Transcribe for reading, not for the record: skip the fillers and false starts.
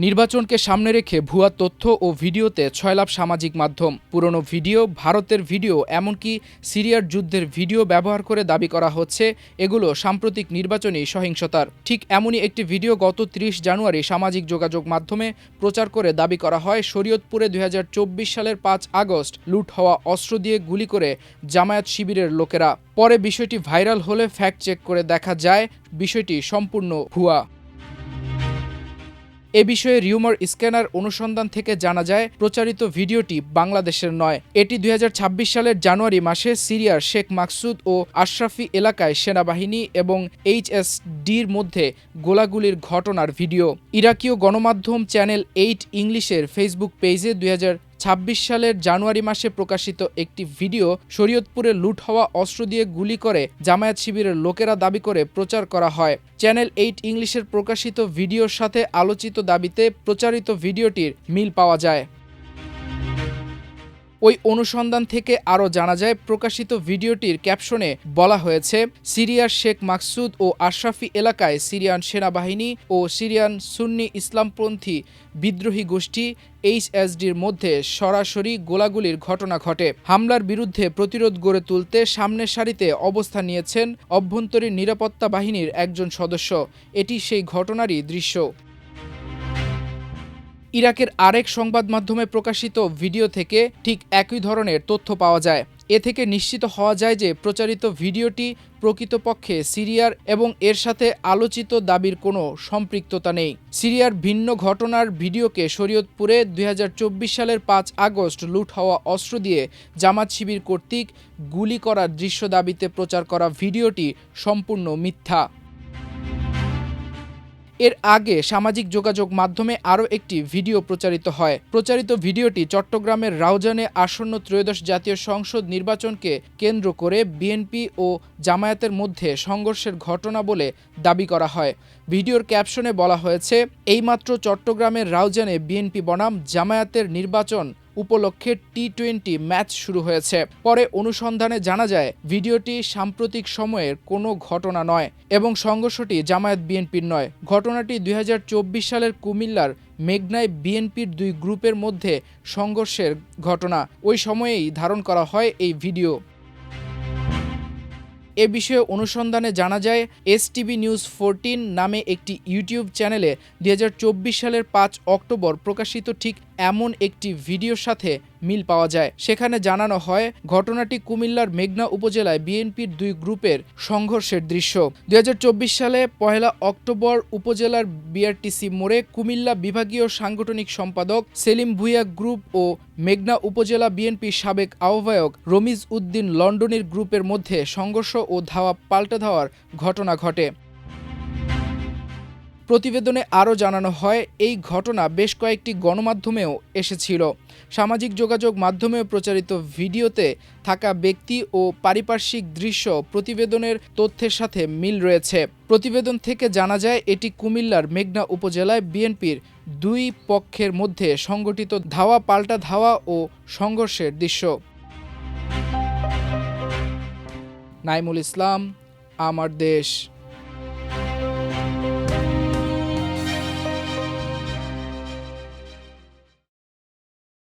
নির্বাচনকে সামনে রেখে ভুয়া তথ্য ও ভিডিওতে ছয়লাভ সামাজিক মাধ্যম। পুরনো ভিডিও, ভারতের ভিডিও, এমনকি সিরিয়ার যুদ্ধের ভিডিও ব্যবহার করে দাবি করা হচ্ছে এগুলো সাম্প্রতিক নির্বাচনী সহিংসতার। ঠিক এমনই একটি ভিডিও গত ৩০ জানুয়ারি সামাজিক যোগাযোগ মাধ্যমে প্রচার করে দাবি করা হয় শরীয়তপুরে ২০২৪ সালের ৫ আগস্ট লুট হওয়া অস্ত্র দিয়ে গুলি করে জামায়াত শিবিরের লোকেরা। পরে বিষয়টি ভাইরাল হলে ফ্যাক্ট চেক করে দেখা যায় বিষয়টি সম্পূর্ণ ভুয়া। এ বিষয়ে রিউমার স্ক্যানার অনুসন্ধান থেকে জানা যায় প্রচারিত ভিডিওটি বাংলাদেশের নয়। এটি ২০২৬ সালের জানুয়ারি মাসে সিরিয়ার শেখ মাকসুদ ও আশরাফি এলাকায় সেনাবাহিনী এবং এইচএসডির মধ্যে গোলাগুলির ঘটনার ভিডিও। ইরাকীয় গণমাধ্যম চ্যানেল ৮ ইংলিশের ফেসবুক পেজে ২০২৬ সালের জানুয়ারি মাসে প্রকাশিত একটি ভিডিও শরীয়তপুরে লুট হওয়া অস্ত্র দিয়ে গুলি করে জামায়াত শিবিরের লোকেরা দাবি করে প্রচার করা হয়। চ্যানেল ৮ ইংলিশের প্রকাশিত ভিডিওর সাথে আলোচিত দাবিতে প্রচারিত ভিডিওটির মিল পাওয়া যায়। ওই অনুসন্ধান থেকে আরও জানা যায় প্রকাশিত ভিডিওটির ক্যাপশনে বলা হয়েছে, সিরিয়ার শেখ মাকসুদ ও আশরাফি এলাকায় সিরিয়ান সেনাবাহিনী ও সিরিয়ান সুন্নি ইসলামপন্থী বিদ্রোহী গোষ্ঠী এইচএসডির মধ্যে সরাসরি গোলাগুলির ঘটনা ঘটে। হামলার বিরুদ্ধে প্রতিরোধ গড়ে তুলতে সামনের সারিতে অবস্থান নিয়েছেন অভ্যন্তরীণ নিরাপত্তা বাহিনীর একজন সদস্য। এটি সেই ঘটনারই দৃশ্য। ইরাকের আরেক সংবাদ মাধ্যমে প্রকাশিত ভিডিও থেকে ঠিক একই ধরনের তথ্য পাওয়া যায়। এ থেকে নিশ্চিত হওয়া যায় যে প্রচারিত ভিডিওটি প্রকৃতপক্ষে সিরিয়ার এবং এর সাথে আলোচিত দাবির কোনো সম্পৃক্ততা নেই। সিরিয়ার ভিন্ন ঘটনার ভিডিওকে শরীয়তপুরে ২০২৪ সালের ৫ আগস্ট লুট হওয়া অস্ত্র দিয়ে জামাত শিবির কর্তৃক গুলি করার দৃশ্য দাবিতে প্রচার করা ভিডিওটি সম্পূর্ণ মিথ্যা। এর আগে সামাজিক যোগাযোগ মাধ্যমে আরও একটি ভিডিও প্রচারিত হয়। প্রচারিত ভিডিওটি চট্টগ্রামের রাউজানে আসন্ন ত্রয়োদশ জাতীয় সংসদ নির্বাচনকে কেন্দ্র করে বিএনপি ও জামায়াতের মধ্যে সংঘর্ষের ঘটনা বলে দাবি করা হয়। ভিডিওর ক্যাপশনে বলা হয়েছে, এইমাত্র চট্টগ্রামের রাউজানে বিএনপি বনাম জামায়াতের নির্বাচন উপলক্ষে টি-20 ম্যাচ শুরু হয়েছে। পরে অনুসন্ধানে জানা যায় ভিডিওটি সাম্প্রতিক সময়ের কোনো ঘটনা নয় এবং সংঘর্ষটি জামায়াত বিএনপির নয়। ঘটনাটি ২০২৪ সালের কুমিল্লার মেঘনায় বিএনপির দুই গ্রুপের মধ্যে সংঘর্ষের ঘটনা। ওই সময়েই ধারণ করা হয় এই ভিডিও। এ বিষয়ে অনুসন্ধানে জানা যায় এসটিভি নিউজ 14 নামে একটি ইউটিউব চ্যানেলে ২০২৪ সালের ৫ অক্টোবর প্রকাশিত ঠিক এমন একটি ভিডিওর সাথে মিল পাওয়া যায়। সেখানে জানানো হয় ঘটনাটি কুমিল্লার মেঘনা উপজেলায় বিএনপির দুই গ্রুপের সংঘর্ষের দৃশ্য। ২০২৪ সালে ১ অক্টোবর উপজেলার বিআরটিসি মোড়ে কুমিল্লা বিভাগীয় সাংগঠনিক সম্পাদক সেলিম ভুঁইয়া গ্রুপ ও মেঘনা উপজেলা বিএনপির সাবেক আহ্বায়ক রমিজ উদ্দিন লন্ডনের গ্রুপের মধ্যে সংঘর্ষ ও ধাওয়া পাল্টা ধাওয়ার ঘটনা ঘটে। প্রতিবেদনে আরও জানানো হয় এই ঘটনা বেশ কয়েকটি গণমাধ্যমেও এসেছিল। সামাজিক যোগাযোগ মাধ্যমেও প্রচারিত ভিডিওতে থাকা ব্যক্তি ও পারিপার্শ্বিক দৃশ্য প্রতিবেদনের তথ্যের সাথে মিল রয়েছে। প্রতিবেদন থেকে জানা যায় এটি কুমিল্লার মেঘনা উপজেলায় বিএনপির দুই পক্ষের মধ্যে সংঘটিত ধাওয়া পাল্টা ধাওয়া ও সংঘর্ষের দৃশ্য। নাইমুল ইসলাম, আমার দেশ।